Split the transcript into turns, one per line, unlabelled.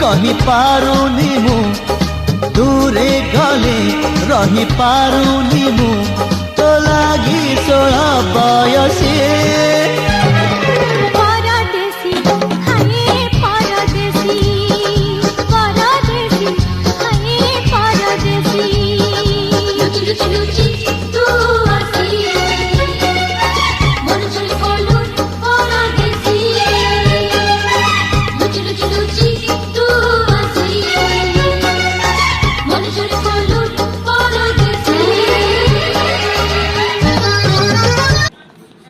रही पारुनी मु दूरे गले रही पारुनी मु तो लागी 16 बयसी